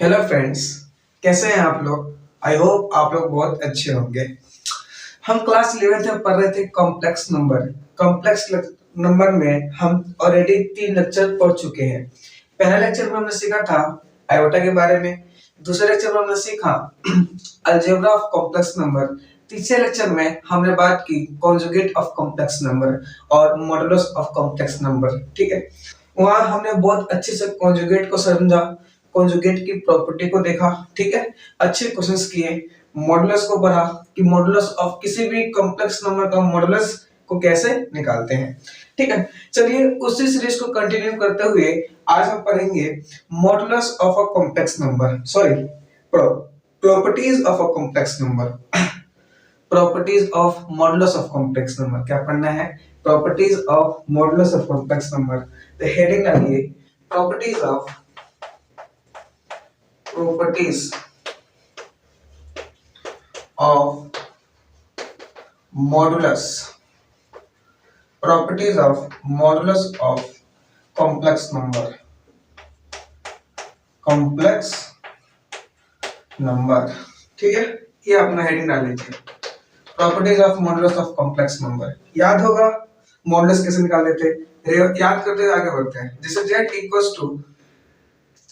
Hello friends, कैसे हैं आप लोग। आई होप आप लोग बहुत अच्छे होंगे। हम क्लास 11th में पढ़ रहे थे कॉम्प्लेक्स नंबर। कॉम्प्लेक्स नंबर में हम ऑलरेडी 3 लेक्चर पढ़ चुके हैं। पहले लेक्चर में हमने सीखा था आयोटा के बारे में। दूसरे लेक्चर में हमने सीखा अलजेब्रा ऑफ कॉम्प्लेक्स नंबर। तीसरे लेक्चर में हमने बात की कॉन्जुगेट ऑफ कॉम्प्लेक्स नंबर और मॉडुलस ऑफ कॉम्प्लेक्स नंबर। ठीक है, वहां हमने बहुत अच्छे से कॉन्जुगेट को समझा, कॉन्जुगेट की प्रॉपर्टी को देखा। ठीक है, अच्छे क्वेश्चंस किए, मॉडुलस को पढ़ा कि मॉडुलस ऑफ किसी भी कॉम्प्लेक्स नंबर का मॉडुलस को कैसे निकालते हैं। ठीक है, चलिए उसी सीरीज को कंटिन्यू करते हुए आज हम पढ़ेंगे modulus of a complex number, sorry properties of a complex number. Properties of modulus of complex number क्या पढ़ना है? Properties of modulus of complex number. तो हेडिंग डालिए properties of modulus properties of modulus of complex number ठीक है, ये अपना heading डाल लीजिए properties of modulus of complex number. याद होगा मॉडुलस कैसे निकालते थे, याद करते आगे बढ़ते हैं। जैसे z equals to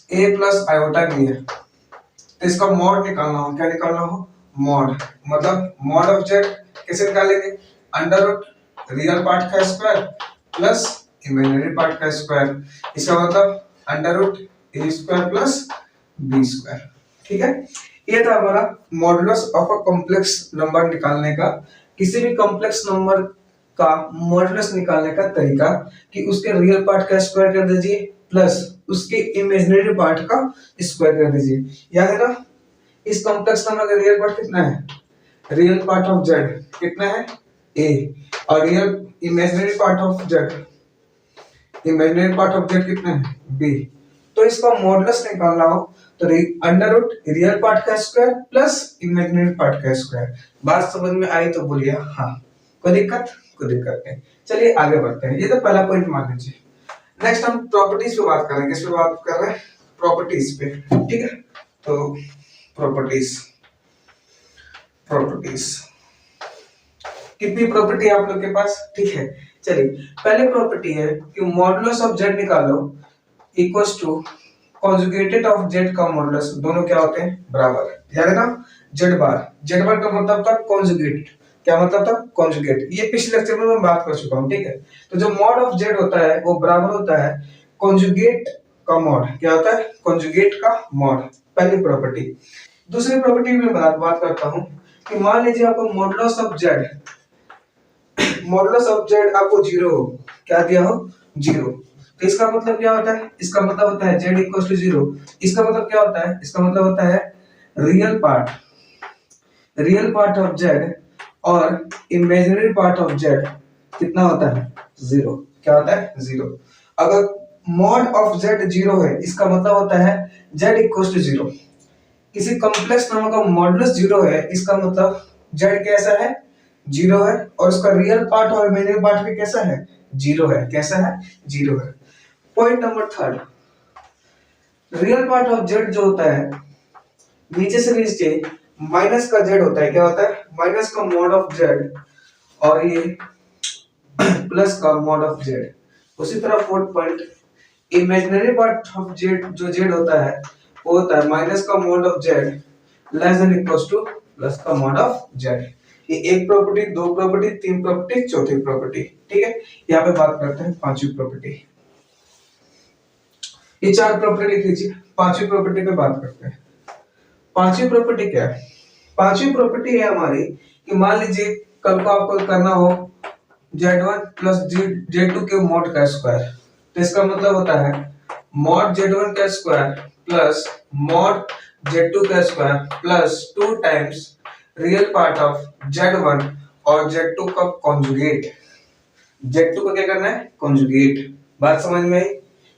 a plus iota भी है तो इसका मॉड निकालना हो, क्या निकालना हो? मॉड। मतलब मॉड ऑफ z कैसे निकालेंगे? अंडर रूट रियल पार्ट का स्क्वायर प्लस इमेजिनरी पार्ट का स्क्वायर। इसका मतलब under root a square plus b square. ठीक है, ये था हमारा modulus of a complex number निकालने का। किसी भी कॉम्प्लेक्स नंबर का मॉडुलस निकालने का तरीका कि उसके रियल पार्ट का स्क्वायर कर दीजिए प्लस उसके इमेजिनरी पार्ट का स्क्वायर कर दीजिए। याद है ना, इस कॉम्प्लेक्स नंबर का रियल पार्ट कितना है? रियल पार्ट ऑफ z कितना है? a और real imaginary part of z कितना है? b। तो इसका मॉडुलस निकालना हो तो अंडर रूट रियल पार्ट का स्क्वायर प्लस इमेजिनरी पार्ट का स्क्वायर। बात समझ में आई तो बोलिए हाँ। कोई दिक्कत नहीं। चलिए आगे बढ़ते हैं। ये तो पहला पॉइंट मान लीजिए। नेक्स्ट हम प्रॉपर्टीज पे बात करेंगे। किस पे बात कर रहे हैं? प्रॉपर्टीज पे। ठीक है, तो प्रॉपर्टीज कितनी प्रॉपर्टी है आप लोग के पास? ठीक है, चलिए पहले प्रॉपर्टी है कि मॉडुलस ऑफ z निकालो equals to conjugated of z का मॉडुलस। दोनों क्या होते हैं? बराबर। याद है ना, z बार का मतलब था कॉन्जुगेट। क्या मतलब था? कॉन्जुगेट। ये पिछले लेक्चर में मैं बात कर चुका हूं। ठीक है, तो जो मॉड ऑफ z होता है वो बराबर होता है कॉन्जुगेट का मॉड। क्या होता है? कॉन्जुगेट का मॉड। पहली प्रॉपर्टी। दूसरी प्रॉपर्टी में बात करता हूं कि मान लीजिए आपको मॉडुलस ऑफ z आपको जीरो हो। क्या दिया हो? जीरो। तो इसका मतलब क्या होता है? इसका मतलब होता है z इक्वल्स टू जीरो। इसका मतलब क्या होता है? इसका मतलब होता है रियल पार्ट ऑफ z और इमेजिनरी पार्ट ऑफ z कितना होता है? जीरो। क्या होता है? जीरो। अगर मॉड ऑफ z जीरो है इसका मतलब होता है z इक्वल्स टू जीरो। किसी कॉम्प्लेक्स नंबर का मॉडुलस जीरो है इसका मतलब z कैसा है? जीरो है और उसका रियल पार्ट और इमेजिनरी पार्ट भी कैसा है? जीरो है। कैसा है? जीरो है। Point number third, real part of z जो होता है नीचे से नीचे माइनस का z होता है। क्या होता है? माइनस का मॉड ऑफ z और ये प्लस का मॉड ऑफ z। उसी तरह fourth point, imaginary part of z जो z होता है वो होता है माइनस का mod of z less than equals two plus का मॉड ऑफ z। ये एक प्रॉपर्टी, दो प्रॉपर्टी, तीन प्रॉपर्टी, चौथी प्रॉपर्टी। ठीक है, यहाँ पे बात करते हैं पांचवी प्रॉपर्टी। ये चार प्रॉपर्टी लिख लीजिए, पांचवी प्रॉपर्टी पे बात करते हैं। पांचवी प्रॉपर्टी क्या है? पांचवी प्रॉपर्टी है हमारी कि मान लीजिए कल को आपको करना हो z1 प्लस z2 के मॉड का स्क्वायर। तो इसका मतलब होता है मॉड z1 का स्क्वायर प्लस मॉड z2 का square plus 2 times real part of z1 और z2 का कॉन्जुगेट। z2 का क्या करना है? कॉन्जुगेट। बात समझ में आई?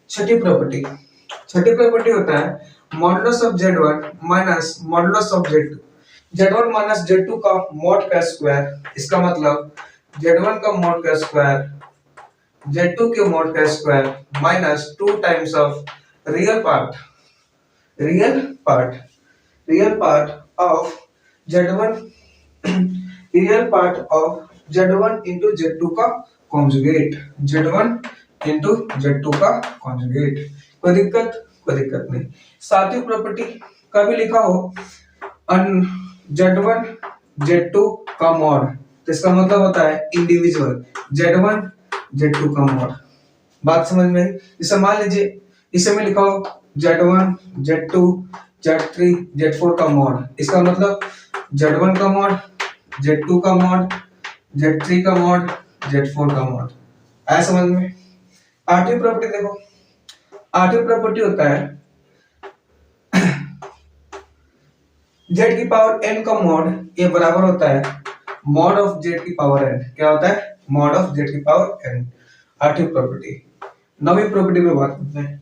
छठी प्रॉपर्टी होता है modulus of z1 minus modulus of z2। z1 minus z2 का मॉड का स्क्वायर। इसका मतलब z1 का मॉड का स्क्वायर z2 के मॉड का square minus 2 times of real real part real part of Z1 real part of Z1 into Z2 का conjugate Z1 into Z2 का कॉन्जुगेट। कोई दिक्कत नहीं। सातवीं प्रॉपर्टी का भी लिखा हो Z1 Z2 का मॉड, तो इसका मतलब होता है इंडिविजुअल Z1 Z2 का मॉड। बात समझ में आई? जैसे मान लीजिए इसे में लिखा हो Z1 Z2 Z3 Z4 का मॉड, इसका मतलब Z1 का मॉड Z2 का मॉड Z3 का मॉड Z4 का मॉड। आया समझ में? आठवीं प्रॉपर्टी देखो, आठवीं प्रॉपर्टी होता है Z की पावर n का मॉड, ये बराबर होता है मॉड ऑफ Z की पावर n। क्या होता है? मॉड ऑफ Z की पावर n। आठवीं प्रॉपर्टी। नौवीं प्रॉपर्टी पे बात करते हैं।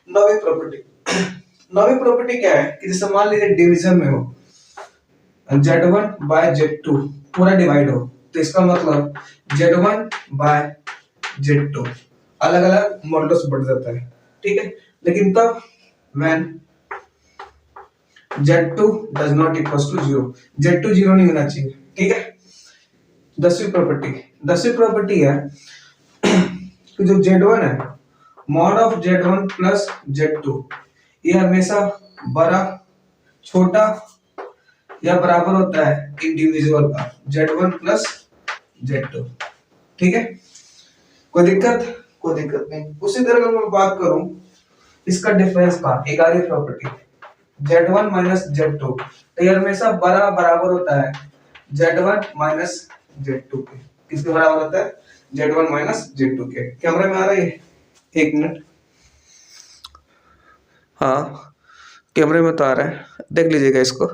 नौवीं प्रॉपर्टी क्या है कि जैसे मान लीजिए डिवीजन में हो Z1 बाय Z2 पूरा डिवाइड हो, तो इसका मतलब Z1 बाय Z2 अलग अलग मॉडल्स बढ़ जाता है, ठीक है। लेकिन तब when Z2 does not equals to 0, Z2 0 नहीं होना चाहिए, ठीक है। दसवीं प्रॉपर्टी है कि जो Z1 है mod of Z1 plus Z2 ये हमेशा बड़ा छोटा या बराबर होता है इंडिविजुअल का Z1 प्लस Z2, ठीक है। कोई दिक्कत नहीं। उसी तरह अगर मैं बात करूं इसका डिफरेंस का 11वीं प्रॉपर्टी Z1 माइनस Z2, तो ये हमेशा बड़ा बराबर होता है Z1 माइनस Z2 के। किसके बराबर होता है? Z1 माइनस Z2 के। कैमरे में आ रहा है? एक मिनट, हाँ कैमरे में तो आ रहा है, देख लीजिएगा इसको।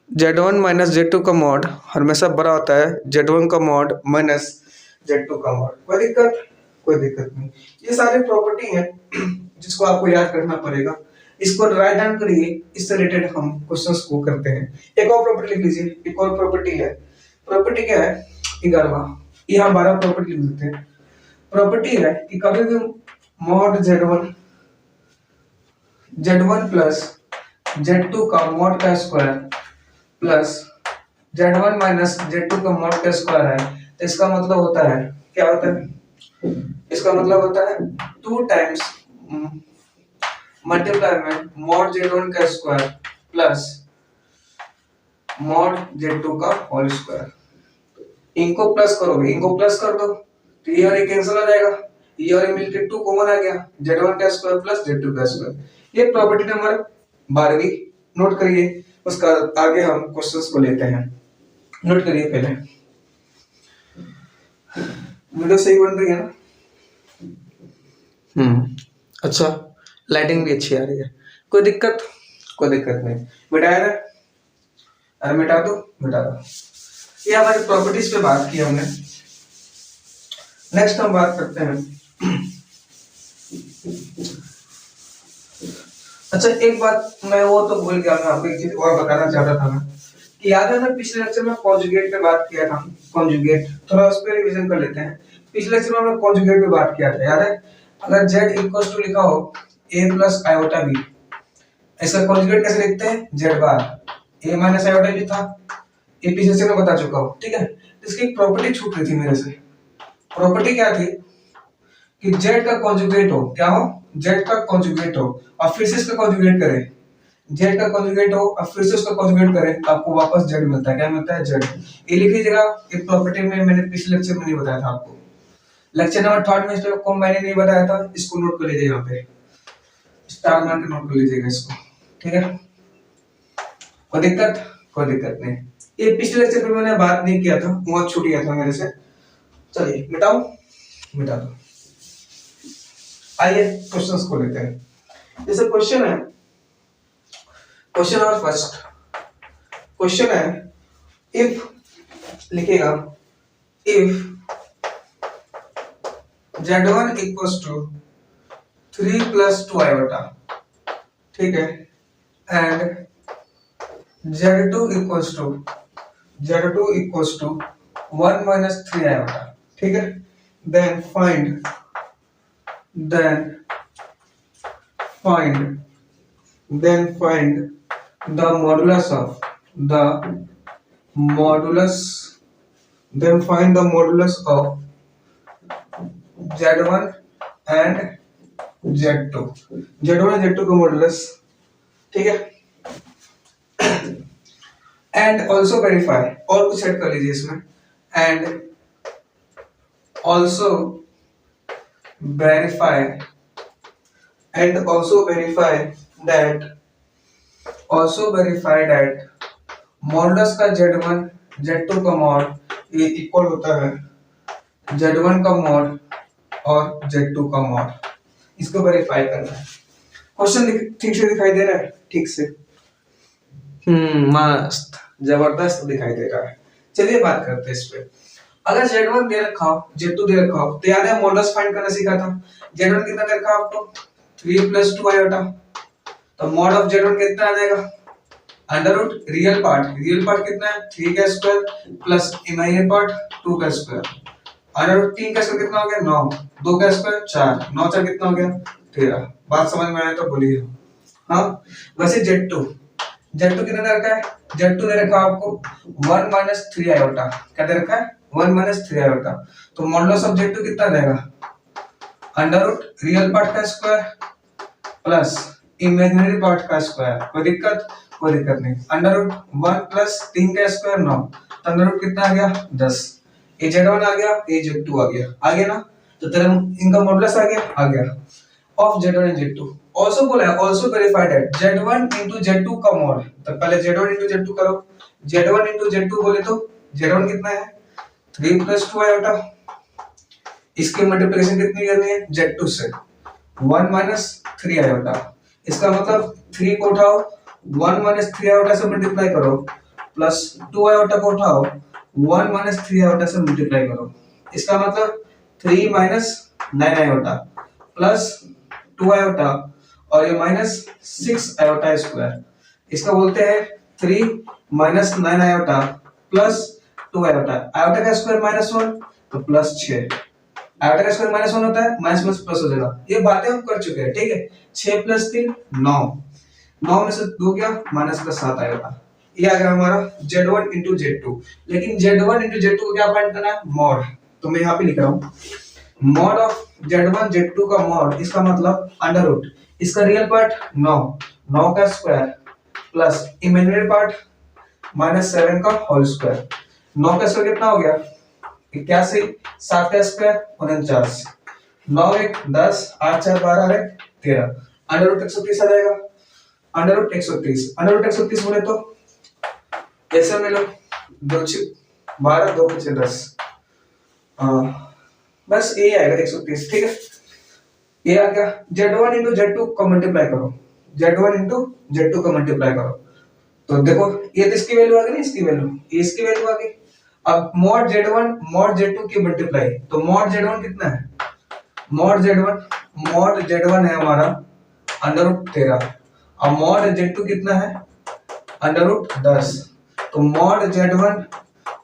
Z1 माइनस Z2 का मॉड हमेशा बड़ा होता है Z1 का मॉड माइनस Z2 का मॉड। कोई दिक्कत नहीं। ये सारे प्रॉपर्टी हैं जिसको आपको याद करना पड़ेगा। इसको राइट डाउन करिए, इससे रिलेटेड हम क्वेश्चंस को करते हैं। एक और प्रॉपर्टी लिख लीजिए, एक और प्रॉपर्टी है। प्रॉपर्टी क्या है? 11वां। ये हम 12 प्रॉपर्टी लिख देते हैं। प्रॉपर्टी है कि कभी भी मॉड Z1 प्लस Z2 का मॉड का square plus Z1 minus Z2 का मॉड का स्क्वायर है, तो इसका मतलब होता है, क्या होता है? इसका मतलब होता है 2 टाइम्स मल्टीप्लाई में मॉड Z1 का स्क्वायर प्लस मॉड Z2 का होल स्क्वायर। इनको प्लस करोगे, इनको प्लस कर दो तो ये और ये कैंसिल हो जाएगा, ये और ये मिलके 2 कॉमन आ गया, Z1 का स्क्वायर प्लस Z2 का स्क्वायर। ये प्रॉपर्टी नंबर 12वीं नोट करिए। उसका आगे हम क्वेश्चंस को लेते हैं। नोट करिए पहले। वीडियो सही बन रही है ना? अच्छा, लाइटिंग भी अच्छी आ रही है। कोई दिक्कत नहीं। मिटाया है? अरे मिटा दो। ये हमारी प्रॉपर्टीज पे बात की हमने। नेक्स्ट हम बात करते हैं। अच्छा, एक बात मैं वो तो भूल गया, मैं आपको एक चीज और बताना चाहता था मैं कि याद है ना पिछले लेक्चर में कॉन्जुगेट पे बात किया था। कॉन्जुगेट थोड़ा उस पे रिवीजन कर लेते हैं। पिछले लेक्चर में हमने कॉन्जुगेट पे बात किया था, याद है? अगर z इक्वल्स टू लिखा हो a प्लस आयोटा b, इसका कॉन्जुगेट कैसे लिखते हैं? z bar a minus iota b था, ये पिछले लेक्चर में बता चुका हूं, ठीक है। तो इसकी एक प्रॉपर्टी छूट रही थी मेरे से। प्रॉपर्टी क्या थी कि z का कॉन्जुगेट हो, क्या हो? z का कॉन्जुगेट हो और फिर से इसका कॉन्जुगेट करें, z का कॉन्जुगेट हो और फिर से उसका कॉन्जुगेट करें, तो आपको वापस z मिलता है। क्या मिलता है? z। ये लिख लीजिएगा। एक प्रॉपर्टी में मैंने पिछले लेक्चर में नहीं बताया था आपको, लेक्चर नंबर 3 में इसको मैंने नहीं बताया था। इसको नोट कर लीजिए, यहाँ पे स्टार मार के नोट कर लीजिएगा इसको, ठीक है। कोई दिक्कत नहीं। ये पिछले लेक्चर में मैंने बात नहीं किया था, बहुत छूट गया था मेरे से। चलिए मिटा दो। आइए क्वेश्चंस को लेते हैं। जैसे क्वेश्चन है, क्वेश्चन और फर्स्ट क्वेश्चन है, इफ लिखेगा if Z1 equals to 3 plus 2 iota, ठीक है, and Z2 equals to 1 minus 3 iota, ठीक है। Then find then find the modulus of the modulus then find the modulus of z1 and z2 z1 and z2 का modulus, ठीक है। And also verify, और कुछ add कर लीजिए इसमें, and also verify that modulus का z1 z2 का मॉड ये इक्वल होता है z1 का मॉड और z2 का मॉड। इसको वेरीफाई करना है। क्वेश्चन ठीक से दिखाई दे रहा है? ठीक से, मस्त जबरदस्त दिखाई दे रहा है। चलिए बात करते हैं इस पे। अगर z1 दे रखा हो, z2 दे रखा हो, तो याद है मॉडुलस फाइंड करना सीखा था। z1 कितना दे रखा आपको? 3 + 2 आयोटा। तो मॉड ऑफ z1 कितना आ जाएगा? अंडर रूट रियल पार्ट कितना है? 3 का स्क्वायर प्लस इमेजिनरी पार्ट 2 का स्क्वायर। अंडर रूट 3 का स्क्वायर कितना हो गया? 9, 2 का स्क्वायर 4, 9 4 कितना हो गया? 13। बात समझ में आया तो बोलिए हाँ। वैसे z2 कितना दे रखा है? z2 दे रखा है आपको 1 - 3 आयोटा। क्या दे रखा है? 1 - 3 आयोटा। तो मॉडुलस ऑफ z2 कितना देगा? अंडर रूट रियल पार्ट का स्क्वायर प्लस इमेजिनरी पार्ट का स्क्वायर। कोई दिक्कत नहीं। अंडर रूट 1 + 3 का स्क्वायर 9, तो अंडर रूट कितना आ गया? 10। ये z1 आ गया, ये z2 आ गया ना। तो तेरा इनका मॉडुलस आ गया of z1 and z2। Also बोला है, also verified that z1 * z2 का मॉड। तो पहले z1 * z2 करो। z1 * z2 बोले तो z1 कितना है? 3 + 2 आयोटा। इसकी मल्टीप्लिकेशन कितनी करनी है? z2 से 1 - 3 आयोटा। इसका मतलब 3 को उठाओ, 1 - 3 आयोटा से मल्टीप्लाई करो, प्लस 2 आयोटा को उठाओ, 1 - 3 आयोटा से मल्टीप्लाई करो। इसका मतलब 3 - 9 आयोटा प्लस 2 आयोटा और ये -6 आयोटा स्क्वायर। इसका बोलते हैं 3 - 9 आयोटा प्लस 2 आयोटा। आयोटा का स्क्वायर -1 तो प्लस 6। आयोटा का स्क्वायर -1 होता है, माइनस प्लस हो जाएगा। ये बातें हम कर चुके हैं, ठीक है। 6 + 3 9, 9 में से 2 गया, -7 आयोटा। ये आ गया हमारा z1 * z2। लेकिन z1 * z2 को क्या फाइंड करना है? मॉड। तो मैं यहाँ पे लिख रहा हूँ मॉड ऑफ z1 z2 का मॉड। इसका मतलब अंडर रूट, इसका रियल पार्ट 9, 9 का स्क्वायर प्लस इमेजिनरी पार्ट -7 का होल स्क्वायर। 9 का स्क्वायर कितना हो गया? 81, 7 का स्क्वायर 49, 9 1 10, 8 4 12 13। अंडर रूट 130 आ जाएगा। अंडर रूट 130 बोले तो कैसे मिलो? 2 12, 2 5 10, बस ये आएगा 130, ठीक है। ये आ गया। z1 * z2 का मल्टीप्लाई करो, z1 * z2 का मल्टीप्लाई करो। तो देखो ये तो इसकी वैल्यू आ गई ना, इसकी वैल्यू आ गई। अब मॉड z1 मॉड z2 की मल्टीप्लाई, तो मॉड z1 कितना है? मॉड z1 है हमारा अंडर रूट 13। अब मॉड z2 कितना है? Under root 10। तो मॉड z1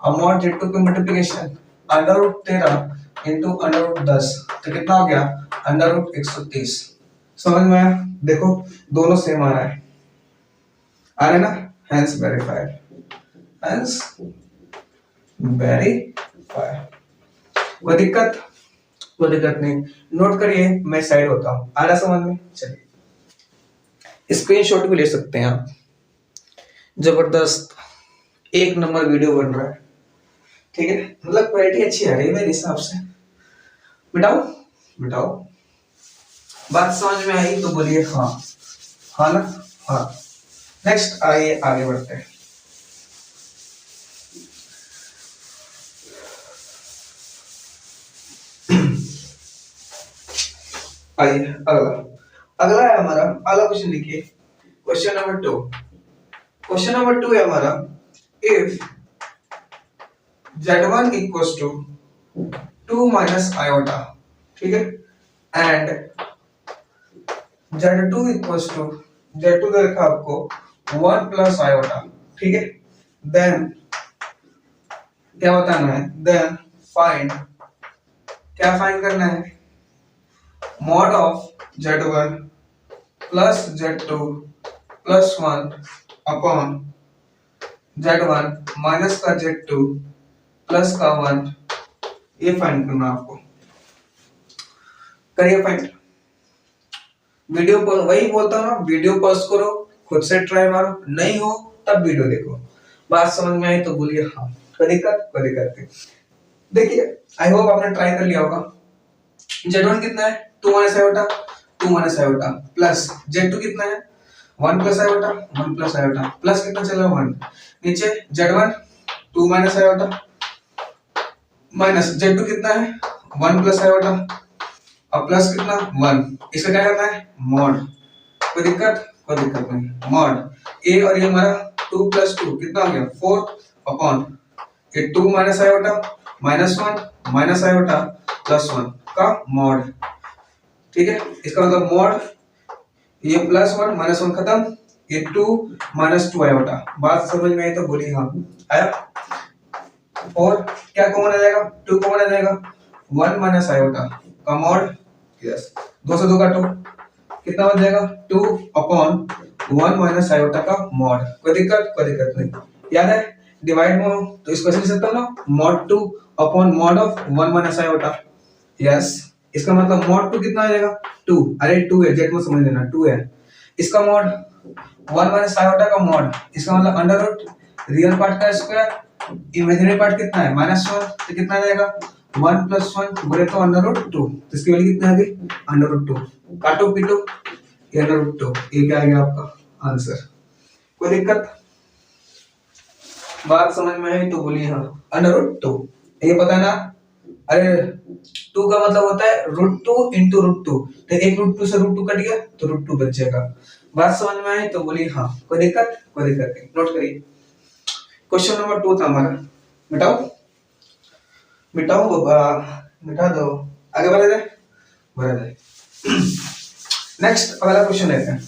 और मॉड z2 की multiplication under root 13 into under root 10, तो कितना हो गया? Under root 130। समझ में आया? देखो दोनों सेम आ रहा है, ना? हेंस वेरीफाइड, कोई दिक्कत नहीं। नोट करिए, मैं साइड होता हूँ। आ रहा समझ में? चलिए स्क्रीनशॉट भी ले सकते हैं आप। जबरदस्त 1 नंबर वीडियो बन रहा है, ठीक है। मतलब क्वालिटी अच्छी आ रही है मेरे हिसाब से। बिठाओ। बात समझ में आई तो बोलिए हाँ ना? हाँ। नेक्स्ट आइए आगे बढ़ते हैं। आइए अगला है हमारा। अगला क्वेश्चन लिखिए, क्वेश्चन नंबर 2। क्वेश्चन नंबर 2 है हमारा, इफ z1 = 2 - आयोटा, ठीक है, एंड z2 दे रखा आपको 1 + आयोटा, ठीक है। देन क्या बताना है? देन क्या फाइंड करना है? Mod of z1 + z2 plus one upon Z1 minus का Z2 प्लस का वन, ये फाइंड करना आपको। करिए फाइंड। वीडियो पर वही बोलता हूँ ना, वीडियो पॉज करो, खुद से ट्राई मारो, नहीं हो तब वीडियो देखो। बात समझ में आई तो बोलिए हाँ। कोई दिक्कत नहीं। देखिए आई होप आपने ट्राई कर लिया होगा। Z1 कितना है 2 minus iota, 2 minus iota plus Z2 कितना है 1 plus iota, 1 plus iota plus कितना चला 1, नीचे Z1 2 minus iota minus Z2 कितना है 1 प्लस आयोटा और प्लस कितना 1, इसका क्या करना है मॉड। कोई दिक्कत नहीं। मॉड ए और ये हमारा 2 प्लस 2 कितना हो गया 4 अपॉन ये 2 minus iota minus 1 minus iota plus 1 का मॉड। ठीक है, इसका मतलब मॉड ये प्लस 1 माइनस 1 खत्म, ये 2 माइनस 2 आयोटा। बात समझ में आई तो बोलिए हाँ। आया? और क्या कॉमन आ जाएगा 2 कॉमन आ जाएगा 1 माइनस आयोटा का मॉड। यस, 2 से 2 काटो कितना बच जाएगा 2 अपॉन 1 माइनस आयोटा का मॉड। कोई दिक्कत नहीं। याद है डिवाइड में हो तो इसको ऐसे लिख सकता हूं ना mod 2 upon mod of 1 minus iota. Yes, इसका मतलब मॉड 2 कितना आ जाएगा 2, अरे 2 है जेड में समझ लेना 2 है। इसका मॉड 1 माइनस आयोटा का मॉड, इसका मतलब अंडर रूट रियल पार्ट का स्क्वायर, इमेजिनरी पार्ट कितना है -1, तो कितना आ जाएगा 1 प्लस 1 बोले तो अंडर रूट 2, तो इसकी वैल्यू कितना आ गई अंडर रूट 2। काटो पीटो ये अंडर रूट 2, ये क्या आ गया आपका आंसर। कोई दिक्कत? बात समझ में आई तो बोलिए हाँ। अंडर रूट 2 ये पता है ना, अरे 2 का मतलब होता है √2 इंटू √2, तो एक √2 से √2 कट गया तो √2 बच जाएगा। बात समझ में आई तो बोलिए हाँ। कोई दिक्कत नहीं। नोट करिए क्वेश्चन नंबर 2 था हमारा। मिटा दो, आगे बढ़े दे। नेक्स्ट अगला क्वेश्चन लेते हैं।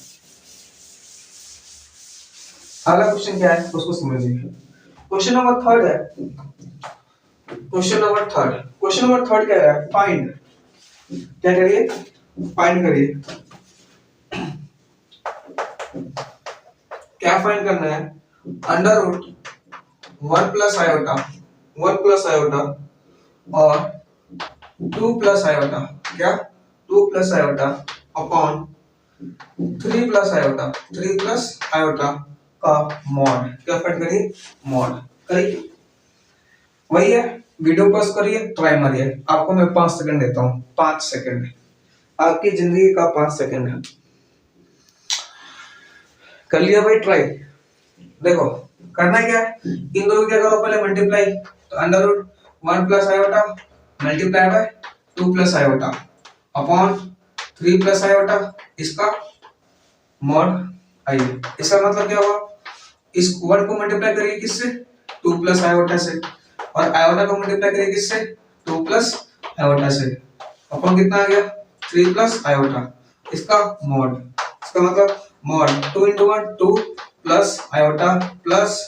अगला क्वेश्चन क्या है उसको समझिए। क्वेश्चन नंबर 3 है। क्वेश्चन नंबर थर्ड क्या है फाइंड। क्या करिए फाइंड करिए। क्या फाइंड करना है अंडर रूट 1 प्लस आयोटा और 2 प्लस आयोटा, क्या 2 plus iota upon 3 plus iota का मॉड। क्या फाइंड करिए मॉड करिए। वही है, वीडियो पॉज करिए ट्राई मारिए। आपको मैं 5 सेकंड देता हूँ, 5 सेकंड आपकी जिंदगी का 5 सेकंड है। कर लिया भाई ट्राई। देखो करना क्या है, इन दोनों क्या करो पहले मल्टीप्लाई, तो under root 1 plus iota multiply by 2 plus iota upon 3 plus iota, इसका मॉड आइए। इसका मतलब क्या हुआ, इस 1 को मल्टीप्लाई करिए किससे 2 प्लस आयोटा से, और आयोटा को मल्टीप्लाई करिए किससे 2 प्लस आयोटा से, अपॉन कितना आ गया 3 प्लस आयोटा, इसका मॉड। इसका मतलब mod 2 into 1 2 plus iota plus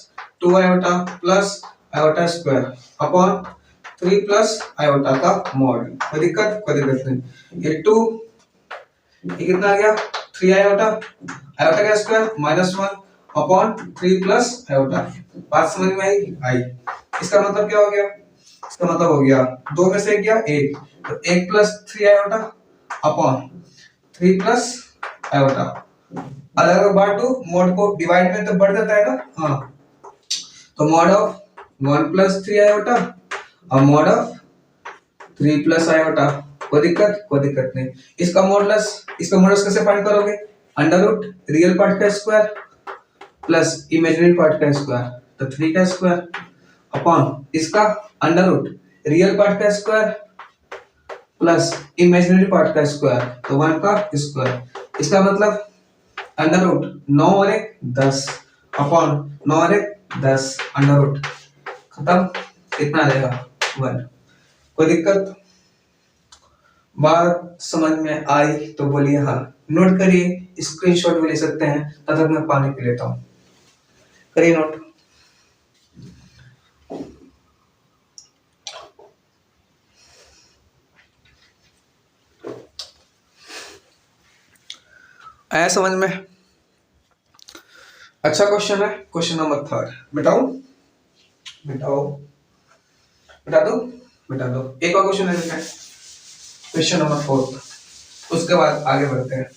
2 iota plus iota square upon 3 plus iota का मॉड। कोई दिक्कत नहीं। ये 2 ये कितना आ गया 3 आयोटा का स्क्वायर -1 अपॉन 3 प्लस आयोटा। बात समझ में आई? इसका मतलब क्या हो गया, इसका मतलब हो गया 2 में से एक गया 1, तो 1 plus 3 iota upon 3 plus iota. अलग बांटो मॉड को, डिवाइड में तो बढ़ जाता है ना, हाँ, तो मॉड ऑफ 1 प्लस 3 आयोटा और मॉड ऑफ 3 प्लस आयोटा। कोई दिक्कत नहीं। इसका मॉडुलस कैसे फाइंड करोगे, अंडर रूट रियल पार्ट का स्क्वायर प्लस इमेजिनरी पार्ट का स्क्वायर, तो 3 का स्क्वायर अपॉन इसका अंडर रूट रियल पार्ट का स्क्वायर प्लस इमेजिनरी पार्ट का स्क्वायर, तो 1 का स्क्वायर। इसका मतलब अंडर रूट 9 और 1 10 अपॉन 9 और 1 10 अंडर रूट खत्म, कितना आ जाएगा 1। कोई दिक्कत? बात समझ में आई तो बोलिए हाँ। नोट करिए, स्क्रीनशॉट भी ले सकते हैं, तब तक मैं पानी पी लेता हूं। करिए नोट। आया समझ में? अच्छा क्वेश्चन है, क्वेश्चन नंबर थर्ड। बिठाओ बिठाओ, बिठा दो, बिठा दो। एक और क्वेश्चन है, क्वेश्चन नंबर फोर्थ, उसके बाद आगे बढ़ते हैं।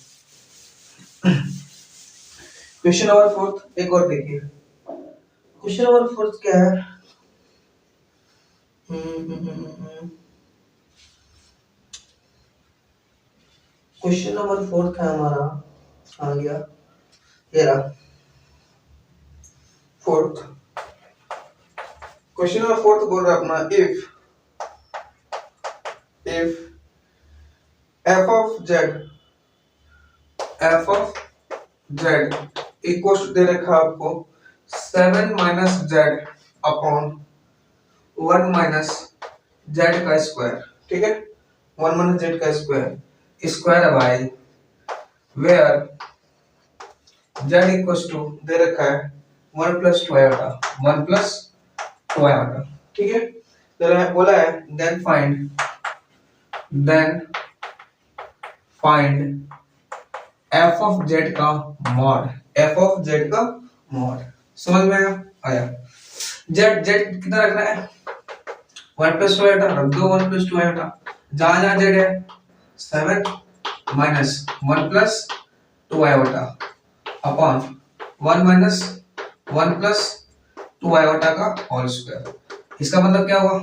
क्वेश्चन नंबर फोर्थ एक और देखिए। क्वेश्चन नंबर फोर्थ क्या है? क्वेश्चन नंबर फोर्थ है हमारा, आ गया ये रहा फोर्थ। क्वेश्चन नंबर फोर्थ बोल रहा है अपना, if f of z, f of z equal दे रखा है आपको 7 minus z upon 1 minus z का स्क्वायर, ठीक है, 1 माइनस जेड का square, square by where z equal to दे रखा है 1 प्लस 2 आयोटा, 1 प्लस 2 आयोटा, ठीक है। तो बोला है then find f of z का मॉड, f ऑफ z का मॉड। समझ में आया? z कितना रखना है? 1 प्लस 2 आयोटा रख दो, 1 प्लस 2 आयोटा, जहां जहां z है 7 minus 1 plus 2 iota upon 1 minus 1 plus 2 iota का होल स्क्वायर। इसका मतलब क्या हुआ?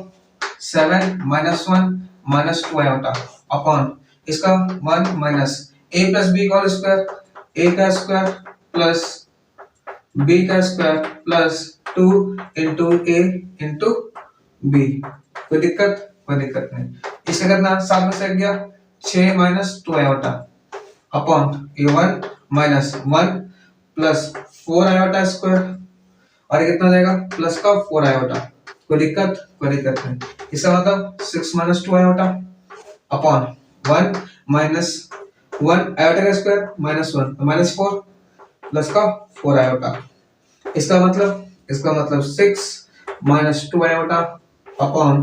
7 माइनस 1 माइनस 2 आयोटा अपॉन इसका 1 माइनस a प्लस बी का होल स्क्वायर, a का स्क्वायर प्लस b का square plus 2 into a into b। कोई दिक्कत? कोई दिक्कत नहीं। इसका कितना? 7 में से गया 6 minus 2 iota upon a1 minus 1 plus 4 iota square, और ये कितना जाएगा? प्लस का 4 आयोटा। कोई दिक्कत? कोई दिक्कत नहीं। इसका मतलब 6 minus 2 iota upon 1 minus 1 iota का स्क्वायर माइनस 1 तो माइनस 4 प्लस का 4 आयोटा। इसका मतलब 6 minus 2 iota upon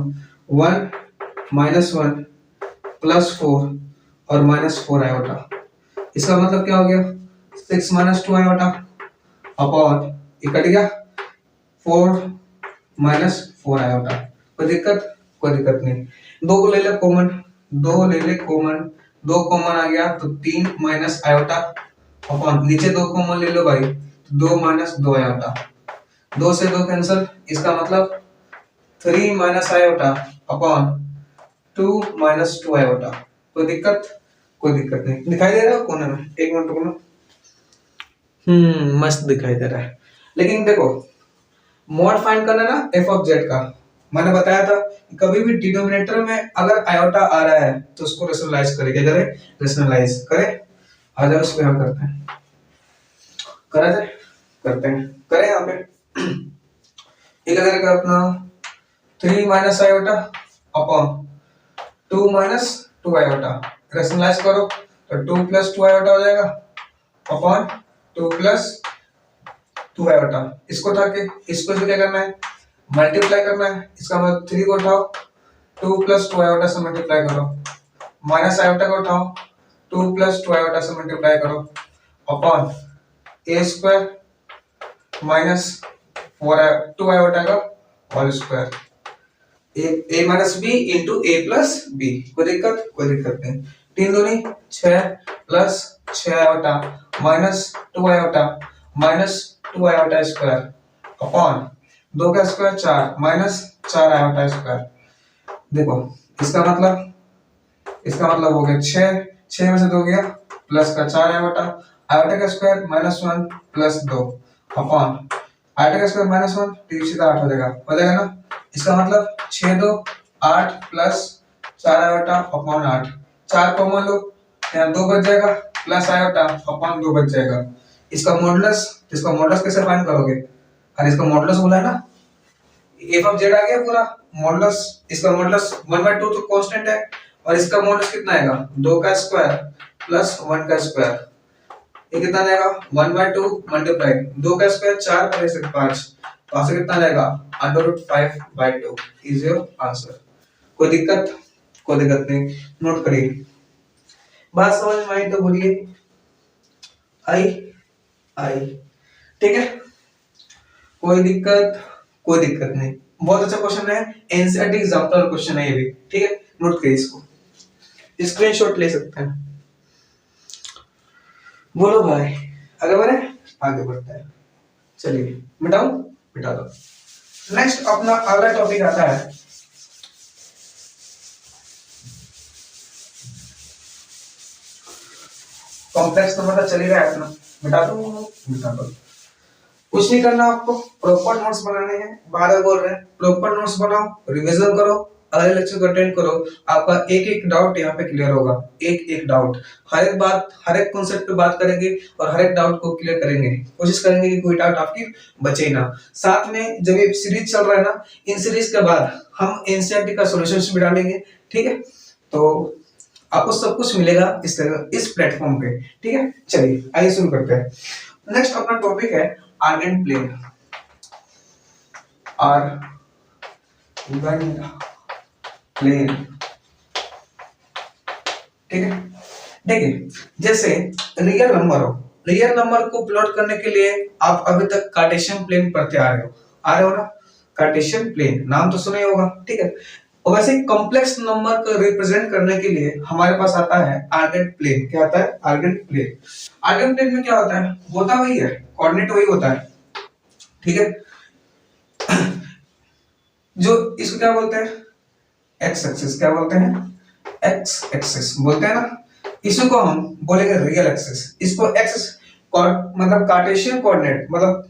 1 minus 1 plus 4 और माइनस 4 आयोटा। इसका मतलब क्या हो गया? 6 माइनस 2 आयोटा अपॉन ये कट गया 4 माइनस 4 आयोटा। कोई दिक्कत? कोई दिक्कत नहीं। दो को ले ले कॉमन, दो ले ले कॉमन, दो कॉमन आ गया तो 3 माइनस आयोटा अपॉन नीचे 2 कॉमन ले लो भाई, 2 माइनस 2 आयोटा, 2 से 2 कैंसिल। इसका मतलब 3 minus iota upon 2 minus 2 iota. कोई दिक्कत? कोई दिक्कत नहीं। दिखाई दे रहा है कोने में? एक मिनट रुकना। मस्त दिखाई दे रहा है। लेकिन देखो मॉड फाइंड करना ना f ऑफ z का, मैंने बताया था कि कभी भी डिनोमिनेटर में अगर आयोटा आ रहा है तो उसको रेशनलाइज करें। क्या करें? रेशनलाइज करें। आ जाओ इसको हम करते हैं, करा जाए, करते हैं, करें यहाँ पे। एक अगर का अपना 3 minus iota upon 2 minus 2 iota, rationalise करो तो 2 प्लस 2 आयोटा हो जाएगा अपॉन 2 प्लस 2 आयोटा। इसको उठा के इसको से क्या करना है? मल्टीप्लाई करना है। इसका मतलब 3 को उठाओ 2 प्लस 2 आयोटा से मल्टीप्लाई करो, माइनस आयोटा को उठाओ 2 प्लस 2 आयोटा से मल्टीप्लाई करो upon a square minus 2 iota का whole square, a minus b into a plus b. कोई दिक्कत? कोई दिक्कत नहीं। 3 दूनी 6 plus 6 iota minus 2 iota minus 2 iota square upon 2 का स्क्वायर 4 माइनस 4 आयोटा स्क्वायर। देखो इसका मतलब हो गया 6, 6 में से 2 गया प्लस का 4 आयोटा, आयोटा का square minus 1 plus 2 upon iota का स्क्वायर माइनस 1 3 सीधा 8 हो जाएगा ना। इसका मतलब 6 2 8 प्लस 4 आयोटा अपॉन 8, 4 कॉमन लो यहाँ 2 बच जाएगा प्लस आयोटा अपॉन 2 बच जाएगा। इसका मॉडुलस कैसे फाइंड करोगे? अरे इसका मॉडुलस बोला है ना, f ऑफ z आ गया पूरा मॉडुलस। इसका मॉडुलस 1/2 तो कांस्टेंट है और इसका मॉडुलस कितना आएगा? 2 का स्क्वायर प्लस 1 का स्क्वायर। ये कितना आएगा? 1/2 मल्टीप्लाई 2 का स्क्वायर 4 पर से 5, 5 से कितना आएगा? √5/2 इज योर आंसर। कोई दिक्कत? कोई दिक्कत नहीं, नोट करिए। बात समझ में आई तो बोलिए आई आई। ठीक है, कोई दिक्कत? कोई दिक्कत नहीं, बहुत अच्छा क्वेश्चन है, एनसीईआरटी एग्जांपल क्वेश्चन है ये भी, ठीक है, नोट करिए इसको, स्क्रीनशॉट ले सकते हैं। बोलो भाई, आगे बढ़े? आगे बढ़ते हैं, चलिए मिटाऊं, मिटा दो। नेक्स्ट अपना अगला टॉपिक आता है कॉम्प्लेक्स नंबर का, चल ही रहा है अपना, मिटा दो, मिटा दो। कुछ नहीं करना आपको, प्रॉपर नोट्स बनाने हैं, बार बार बोल रहे हैं, प्रॉपर नोट्स बनाओ, रिवीजन करो, अगले लेक्चर को अटेंड करो, आपका एक एक डाउट यहाँ पे क्लियर होगा, एक एक डाउट, हर एक बात, हर एक कॉन्सेप्ट पे बात करेंगे और हर एक डाउट को क्लियर करेंगे, कोशिश करेंगे कि कोई डाउट आपकी बचे ना। साथ में जब ये सीरीज चल रहा है ना, इन सीरीज के बाद हम एनसीईआरटी का सॉल्यूशंस भी डालेंगे, ठीक है, तो आपको सब कुछ मिलेगा इस तरह इस प्लेटफॉर्म पे, ठीक है। चलिए आइए शुरू करते हैं। नेक्स्ट अपना टॉपिक है आर्गन प्लेन, आर्गन प्लेन, ठीक है। देखिए, जैसे रियल नंबर हो, रियल नंबर को प्लॉट करने के लिए आप अभी तक कार्टेशियन प्लेन पढ़ते आ रहे हो ना, कार्टेशियन प्लेन नाम तो सुने होगा, ठीक है। और वैसे कॉम्प्लेक्स नंबर को रिप्रेजेंट करने के लिए हमारे पास आता है आर्गन प्लेन। क्या आता है? Argon plane. आर्गन प्लेन में क्या होता है? होता वही है, कोऑर्डिनेट वही होता है, ठीक है। जो इसको क्या बोलते हैं? X axis. क्या बोलते हैं? एक्स एक्सिस बोलते हैं ना, इसको हम बोलेंगे रियल एक्सिस। इसको एक्स मतलब कार्टेशियन कोऑर्डिनेट, मतलब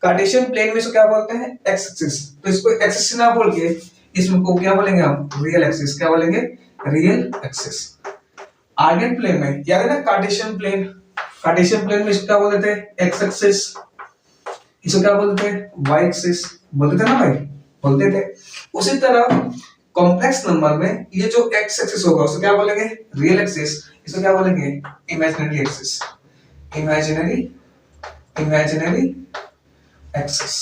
कार्टेशियन प्लेन में इसको क्या बोलते हैं? X axis. तो इसको एक्सिस ना बोल के इसको क्या बोलेंगे हम? Real axis. क्या बोलेंगे? Real axis. आर्गन प्लेन में याद है ना, कार्टेशियन प्लेन, कार्टेशियन प्लेन में इसको क्या बोलते थे? X axis. इसको क्या बोलते थे? वाई एक्सिस बोलते थे ना भाई, बोलते थे। उसी तरह कॉम्प्लेक्स नंबर में ये जो एक्स एक्सिस होगा उसको क्या बोलेंगे? Real axis. इसको क्या बोलेंगे? Imaginary axis. Imaginary imaginary axis.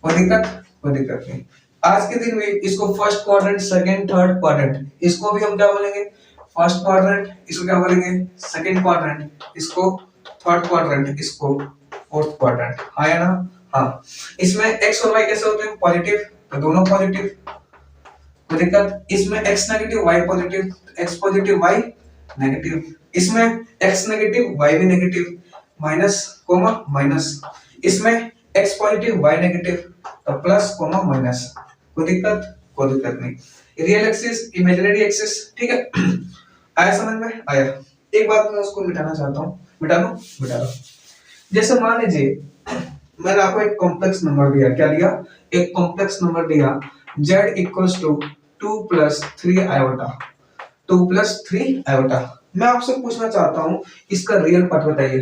कोई दिक्कत? कोई दिक्कत नहीं। आज के दिन में इसको first quadrant, second, third quadrant, इसको भी हम क्या बोलेंगे? First quadrant. इसको क्या बोलेंगे? Second quadrant. इसको थर्ड क्वाड्रेंट। इसको फोर्थ क्वाड्रेंट। हाँ या ना? हाँ। इसमें एक्स और वाई कैसे होते हैं? पॉजिटिव, तो दोनों पॉजिटिव। कोई दिक्कत? इसमें x negative y positive, x positive y negative. इसमें एक्स नेगेटिव वाई भी नेगेटिव, माइनस कोमा माइनस। इसमें एक्स पॉजिटिव वाई नेगेटिव, तो प्लस कोमा माइनस। कोई दिक्कत? कोई दिक्कत नहीं। रियल एक्सिस, इमेजिनरी एक्सिस, ठीक है। आया समझ में? आया। एक बात मैं उसको मिटाना चाहता हूँ, मिटा दूं? मिटा दो। जैसे मान लीजिए मैंने आपको एक कॉम्प्लेक्स नंबर दिया, क्या दिया? एक कॉम्प्लेक्स नंबर दिया, z equals to 2 plus 3 iota, 2 plus 3 iota. मैं आपसे पूछना चाहता हूं इसका रियल पार्ट बताइए।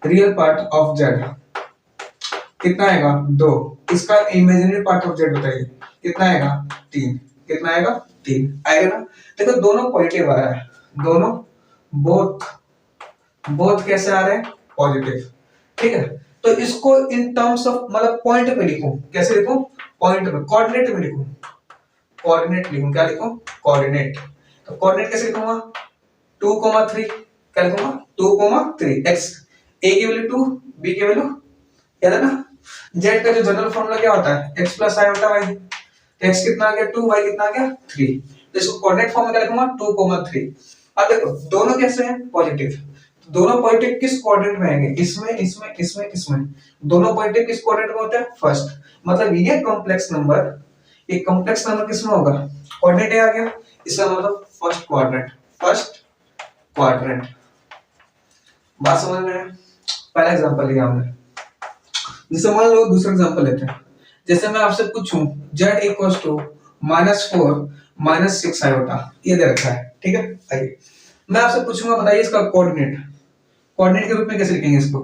रियल पार्ट ऑफ z कितना आएगा? 2। इसका इमेजिनरी पार्ट ऑफ z बताइए, कितना आएगा? 3। कितना आएगा? 3 आएगा ना। देखो दोनों पॉजिटिव आ रहा है, दोनों बोथ बोथ कैसे आ रहे हैं? पॉजिटिव, ठीक है। तो इसको इन टर्म्स ऑफ मतलब पॉइंट पे लिखूं, कैसे लिखूं? पॉइंट पे, कोऑर्डिनेट में लिखूं, कोऑर्डिनेट लिखूं। क्या लिखूं? कोऑर्डिनेट। तो कोऑर्डिनेट कैसे लिखूंगा? 2,3। क्या लिखूंगा? 2,3। x a की वैल्यू 2, b की वैल्यू याद है ना। z का जो जनरल फॉर्मूला क्या होता है? x प्लस i बटा y। तो x कितना आ गया? 2, y कितना आ गया? 3। तो इसको कोऑर्डिनेट फॉर्म में क्या लिखूंगा? 2,3। अब देखो दोनों कैसे हैं? पॉजिटिव। दोनों पॉजिटिव किस क्वाड्रेंट में आएंगे? इसमें, इसमें, इसमें, इसमें। दोनों पॉजिटिव किस क्वाड्रेंट में होते हैं? फर्स्ट। मतलब ये कॉम्प्लेक्स नंबर, ये कॉम्प्लेक्स नंबर किसमें होगा? कोऑर्डिनेट आ गया, इसका मतलब फर्स्ट क्वाड्रेंट, फर्स्ट क्वाड्रेंट। बात समझ में है? पहला एग्जांपल लिया हमने। जैसे मान लो दूसरा एग्जांपल लेते हैं। जैसे मैं आपसे पूछूं z इक्वल्स टू -4 -6 आयोटा, ये दे रखा है, ठीक है। आइए मैं आपसे पूछूंगा, बताइए इसका कोऑर्डिनेट, कोऑर्डिनेट के रूप में कैसे लिखेंगे इसको?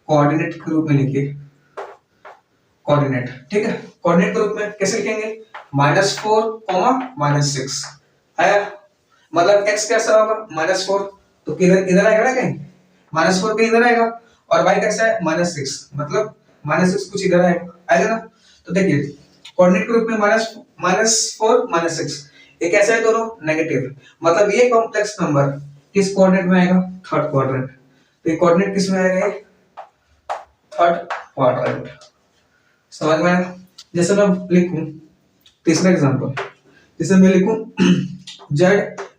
कोऑर्डिनेट के रूप में लिखिए, कोऑर्डिनेट, ठीक है। कोऑर्डिनेट के रूप में कैसे लिखेंगे? -4, -6 आया, मतलब x कैसा होगा? -4, तो किधर इधर आएगा ना कहीं, -4 कहीं इधर आएगा, और y कैसा है? -6, मतलब -6 कुछ इधर आएगा ना। तो देखिए कोऑर्डिनेट के रूप में -4 -6, ये कैसा है? दोनों नेगेटिव। मतलब ये कॉम्प्लेक्स नंबर किस कोऑर्डिनेट में आएगा? Third quadrant. तो ये कोऑर्डिनेट किस में आएगा? Third quadrant. समझ में आया? जैसे मैं लिखूं तीसरा एग्जांपल, जैसे मैं लिखूं z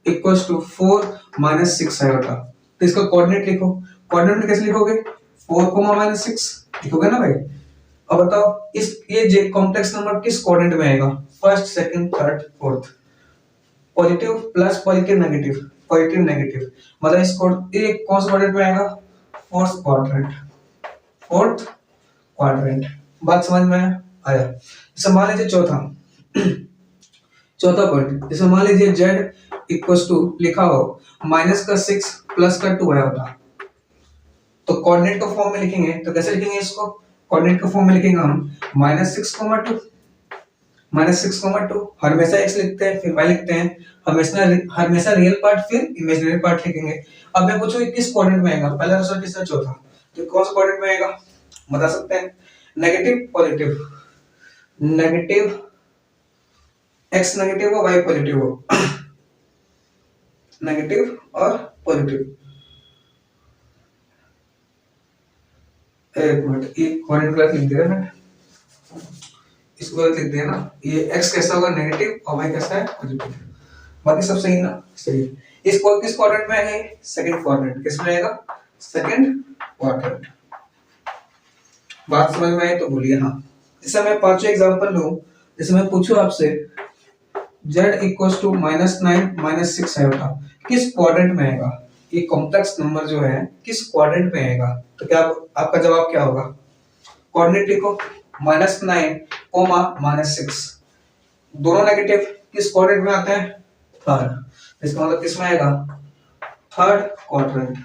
equals to 4 minus 6 iota, तो इसका कोऑर्डिनेट लिखो। कोऑर्डिनेट कैसे लिखोगे? 4 माइनस 6 लिखोगे ना भाई। अब बताओ इस ये जे कॉम्प्लेक्स नंबर किस कोऑर्डिनेट में आएगा? First, second, third, fourth. Positive plus positive negative, positive negative, मतलब इसको ये कौन सा क्वाड्रेंट में आएगा? Fourth quadrant, fourth quadrant. बात समझ में आया? जैसे मान लीजिए चौथा चौथा पॉइंट, जैसे मान लीजिए z इक्वल्स टू लिखा हो माइनस का 6 प्लस का 2 आयोटा, तो कोऑर्डिनेट का फॉर्म में लिखेंगे तो कैसे लिखेंगे इसको? कोऑर्डिनेट के फॉर्म में लिखेंगे हम माइनस 6, 2 माइनस 6, 2 हमेशा x लिखते हैं फिर y लिखते हैं, हमेशा रियल पार्ट फिर इमेजिनरी पार्ट लिखेंगे। अब मैं पूछूं किस कोऑर्डिनेट में आएगा? पहला, दूसरा, तीसरा, चौथा, तो कौन सा कोऑर्डिनेट में आएगा बता सकते हैं? Negative positive, negative x negative हो y पॉजिटिव हो नेगेटिव और पॉजिटिव। एक मिनट, ये कोऑर्डिनेट क्लास लिख दिया ना, इसको लिख दिया ना, ये x कैसा होगा? नेगेटिव और y कैसा है? पॉजिटिव। बाकी सब सही ना? सही। इसको किस क्वाड्रेंट में है? Second quadrant. किस में आएगा? Second quadrant. बात समझ में आई तो बोलिए हाँ। जैसे मैं पांचवें एग्जांपल लूं, जैसे मैं पूछूं आपसे z इक्वल्स टू -9 -6 आयोटा, किस क्वाड्रेंट में आएगा? ये कॉम्प्लेक्स नंबर जो है किस क्वाड्रेंट में आएगा? तो क्या आपका जवाब क्या होगा? कोऑर्डिनेट लिखो -9, -6, दोनों नेगेटिव, किस क्वाड्रेंट में आते हैं? थर्ड। इसका मतलब किस में आएगा? Third quadrant.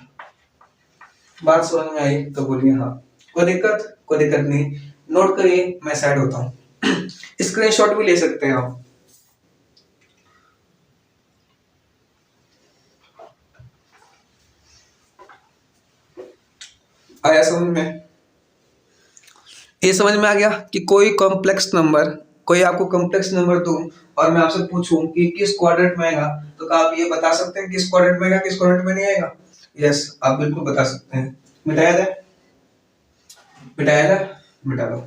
बात समझ में आई तो बोलिए हाँ। कोई दिक्कत? कोई दिक्कत नहीं, नोट करिए, मैं साइड होता हूँ। स्क्रीनशॉट भी ले सकते हैं आप। आया समझ में? ये समझ में आ गया कि कोई कॉम्प्लेक्स नंबर, कोई आपको कॉम्प्लेक्स नंबर दूं और मैं आपसे पूछूं कि किस क्वाड्रेंट में आएगा, तो क्या आप ये बता सकते हैं किस क्वाड्रेंट में आएगा, किस क्वाड्रेंट में नहीं आएगा? यस, आप बिल्कुल बता सकते हैं। मिटाया जाए? मिटाया जाए? मिटा दो।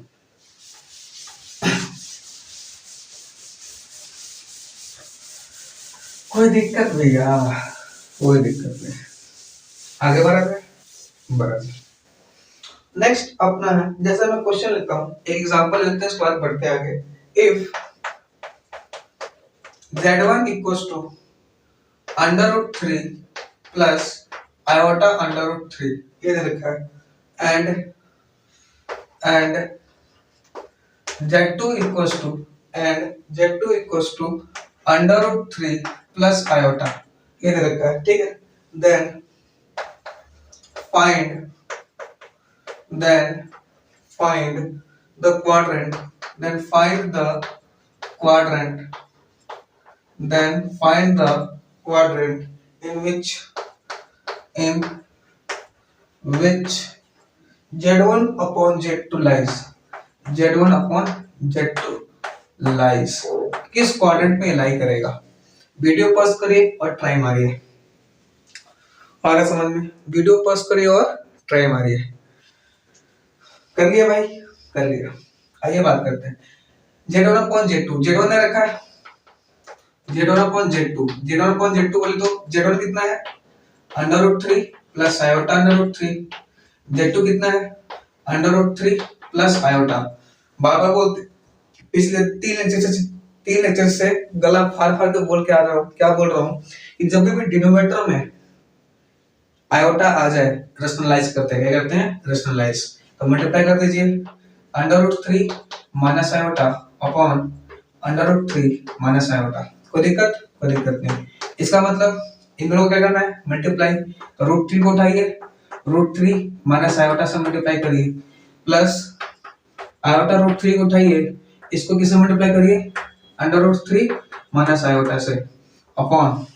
कोई दिक्कत भैया, कोई दिक्कत नहीं, आगे बढ़ा जाए, बढ़ा जाए। नेक्स्ट अपना है, जैसे मैं क्वेश्चन लेता हूं, एक एग्जांपल लेते हैं, इसके बाद बढ़ते हैं आगे। If z1 equals to √3 plus iota √3, ये दे रखा है, and z2 equals to √3 plus iota, ये दे रखा है, ठीक है। Then find the quadrant, then find the quadrant in which z1 upon z2 lies, z1 upon z2 lies, किस क्वाड्रेंट में लाई करेगा? वीडियो पॉज करिए और ट्राई मारिए। आ रहा समझ में? वीडियो पॉज करिए और ट्राई मारिए। कर लिया भाई? कर लिया। आइए बात करते हैं z1 upon z2, z1 ने रखा है, z1 upon z2 बोले तो z1 कितना है? √3 प्लस आयोटा √3, z2 कितना है? √3 प्लस आयोटा। बार बार बोलते, पिछले 3 लेक्चर से गला फाड़ फाड़ के बोल के आ रहा हूँ, क्या बोल रहा हूँ कि जब भी डिनोमिनेटर में आयोटा आ जाए रैशनलाइज करते हैं, क्या करते हैं? रैशनलाइज। तो मल्टीप्लाई कर दीजिए, √3 minus iota upon √3 minus iota. कोई दिक्कत? कोई दिक्कत नहीं। इसका मतलब इन दोनों को क्या करना है? मल्टीप्लाई। तो √3 को उठाइए, √3 माइनस आयोटा से मल्टीप्लाई करिए, प्लस आयोटा √3 को उठाइए, इसको किससे मल्टीप्लाई करिए? √3 माइनस आयोटा से, upon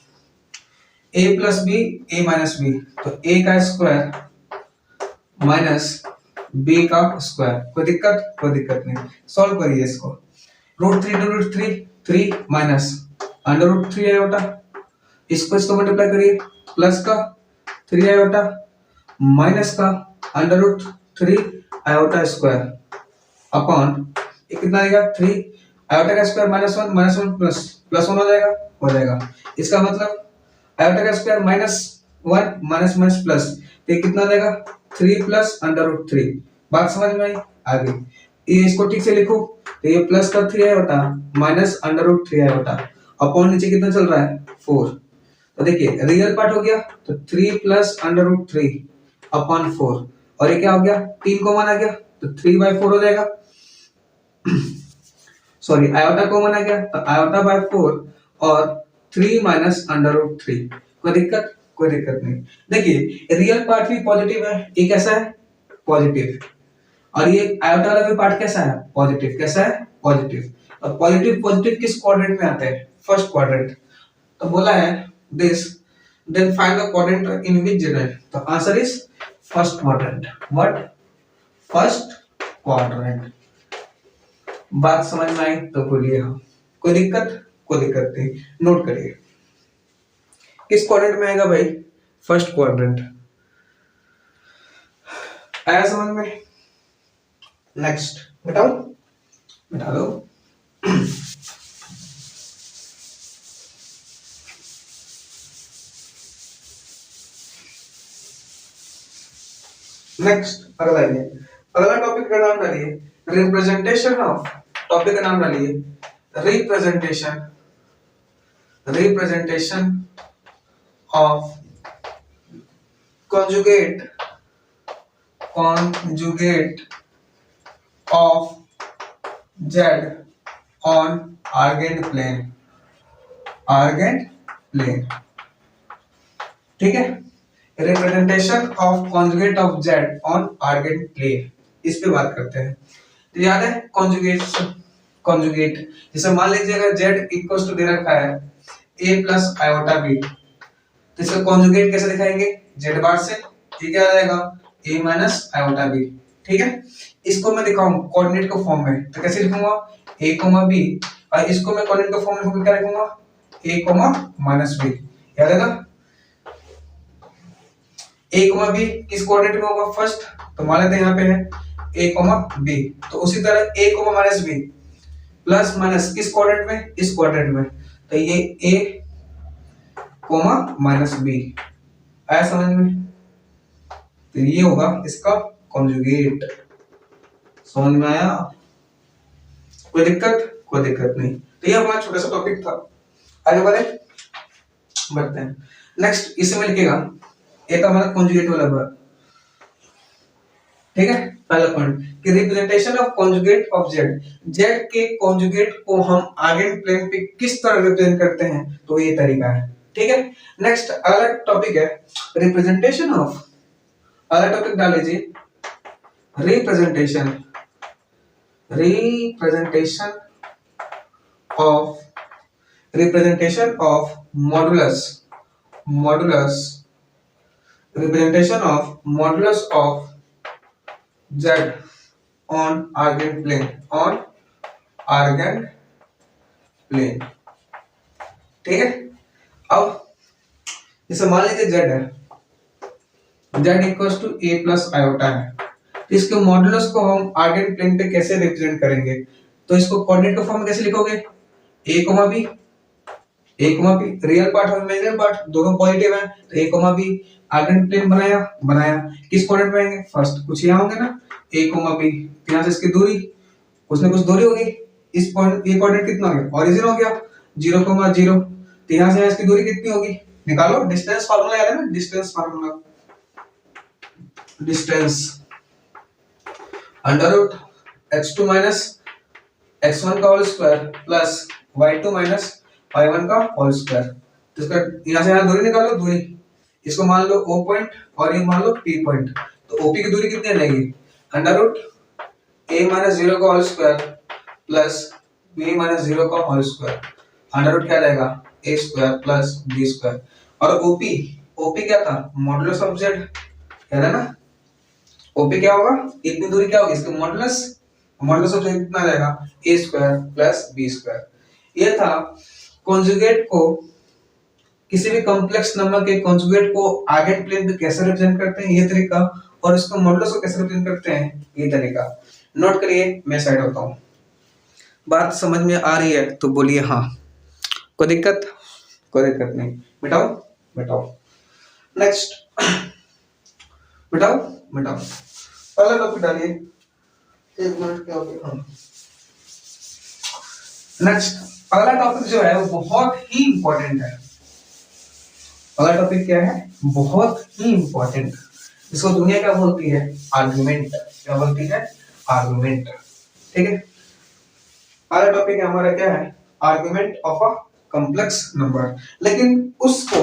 a plus B, a minus B, तो a का स्क्वायर माइनस b का स्क्वायर। कोई दिक्कत? कोई दिक्कत नहीं। सॉल्व करिए इसको। √3 टू √3 3 माइनस √3 आयोटा, इसको मल्टीप्लाई करिए, प्लस का 3 आयोटा माइनस का √3 आयोटा स्क्वायर अपॉन ये कितना आएगा 3 आयोटा का स्क्वायर -1 प्लस +1 हो जाएगा, इसका मतलब आयोटा का स्क्वायर -1 माइनस माइनस प्लस, तो ये कितना हो जाएगा 3 प्लस √3। बात समझ में आई? आगे ये इसको ठीक से लिखो, तो ये प्लस का 3 आयोटा माइनस √3 आयोटा अपॉन नीचे कितना चल रहा है 4। तो देखिए रियल पार्ट हो गया, तो 3 प्लस √3 अपॉन 4, और ये क्या हो गया 3 कॉमन आ गया, तो 3/4 हो जाएगा। सॉरी आयोटा कॉमन आ गया, तो आयोटा बाय 4 और 3 माइनस √3। कोई दिक्कत? कोई दिक्कत नहीं। देखिए रियल पार्ट भी पॉजिटिव है, ये कैसा है पॉजिटिव, और ये आयोटा वाला भी पार्ट कैसा है पॉजिटिव, कैसा है पॉजिटिव। और पॉजिटिव पॉजिटिव किस क्वाड्रेंट में आते हैं? First quadrant. तो बोला है this then find the quadrant in which generate, तो answer is first quadrant. What? First quadrant. बात समझ में आई तो बोलिए हाँ। कोई दिक्कत? कोई दिक्कत नहीं, नोट करिए किस क्वाड्रेंट में आएगा भाई? First quadrant. आया समझ में? नेक्स्ट बताओ, बता दो। नेक्स्ट अगला ये, अगला टॉपिक का नाम डालिए रिप्रेजेंटेशन ऑफ, टॉपिक का नाम डालिए representation, representation of conjugate of z on argand plane, ठीक है। Representation of conjugate of z on argand plane, इस पे बात करते हैं। तो याद है कॉन्जुगेट जैसे मान लीजिए अगर z इक्वल्स टू दे रखा है a प्लस आयोटा b, तो इसका कॉन्जुगेट कैसे दिखाएंगे? z बार से, ये क्या आ जाएगा a माइनस आयोटा b, ठीक है। इसको मैं दिखाऊं कोऑर्डिनेट के फॉर्म में, तो कैसे लिखूंगा a, b, और इसको मैं कोऑर्डिनेट के फॉर्म में लिखूंगा, क्या लिखूंगा a, माइनस b। याद है ना a, b किस कोऑर्डिनेट में होगा फर्स्ट, तो मान लेते हैं यहाँ पे है a, b, तो उसी तरह a, minus b plus minus किस कोऑर्डिनेट में? इस कोऑर्डिनेट में, तो ये a, माइनस b। आया समझ में? तो ये होगा इसका कॉन्जुगेट। समझ में आया? कोई दिक्कत? कोई दिक्कत नहीं। तो ये हमारा छोटा सा टॉपिक था, आगे बढ़ते हैं। नेक्स्ट इसमें लिखेगा एक हमारा कॉन्जुगेट वाला वर्ब, ठीक है। पहला पॉइंट कि representation of conjugate of Z, Z के कॉन्जुगेट को हम आर्गेंट प्लेन पे किस तरह रिप्रेजेंट करते हैं, तो ये तरीका है, ठीक है। नेक्स्ट अगला टॉपिक है रिप्रेजेंटेशन ऑफ, अगला टॉपिक डाल लीजिए representation of representation of z on argand plane, ठीक है। अब जैसे मान लीजिए z है, z equals to a plus iota है, तो इसके मॉडुलस को हम आर्गेंट प्लेन पे कैसे रिप्रेजेंट करेंगे? तो इसको कोऑर्डिनेट के फॉर्म में कैसे लिखोगे? a, b रियल पार्ट और इमेजिनरी पार्ट दोनों पॉजिटिव है, तो a, b आर्गेंट प्लेन बनाया किस कोऑर्डिनेट में आएंगे? फर्स्ट कुछ यहाँ होंगे ना a, b, यहाँ से इसकी दूरी कुछ ना कुछ दूरी होगी, इस पॉइंट ये कोऑर्डिनेट कितना हो गया? ओरिजिन हो गया 0, 0, तो यहाँ से इसकी दूरी कितनी होगी? निकालो, डिस्टेंस फार्मूला याद है ना, distance formula, distance under root x2 minus x1 का whole square plus y2 minus y1 का होल स्क्वायर। तो इसका यहाँ से यहाँ दूरी निकालो, दूरी इसको मान लो O पॉइंट और ये मान लो P पॉइंट, तो OP की दूरी कितनी रहेगी? अंडर रूट a माइनस 0 का whole square plus b minus 0 का होल स्क्वायर, अंडर रूट क्या रहेगा a square plus b square, और OP क्या था? मॉडुलस ऑफ z, याद है ना। OP क्या होगा? इतनी दूरी क्या होगी? इसका मॉडुलस ऑफ z कितना रहेगा? a square plus b square. ये था कॉन्जुगेट को, किसी भी कॉम्प्लेक्स नंबर के कॉन्जुगेट को आर्गेंट प्लेन पे कैसे रिप्रेजेंट करते हैं, ये तरीका। और इसको मॉडुलस को कैसे रिप्रेजेंट करते हैं, ये तरीका नोट करिए। मैं साइड होता हूँ। बात समझ में आ रही है तो बोलिए हाँ। कोई दिक्कत? कोई दिक्कत नहीं। मिटाओ मिटाओ। नेक्स्ट मिटाओ मिटाओ। पहला टॉपिक डालिए। 1 मिनट क्या हो गया? हाँ। नेक्स्ट अगला टॉपिक जो है वो बहुत ही इंपॉर्टेंट है। अगला टॉपिक क्या है? बहुत ही इंपॉर्टेंट। इसको दुनिया क्या बोलती है? आर्गुमेंट। क्या बोलती है? आर्गुमेंट। ठीक है। अगला टॉपिक हमारा क्या है? Argument of a complex number. लेकिन उसको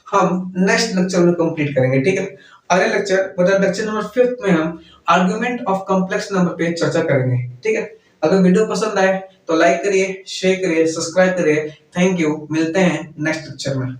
हम नेक्स्ट लेक्चर में कंप्लीट करेंगे। ठीक है। अगले लेक्चर मतलब लेक्चर नंबर 5 में हम आर्गुमेंट ऑफ कॉम्प्लेक्स नंबर पे चर्चा करेंगे। ठीक है। अगर वीडियो पसंद आए तो लाइक करिए, शेयर करिए, सब्सक्राइब करिए। Thank you. मिलते हैं नेक्स्ट लेक्चर में।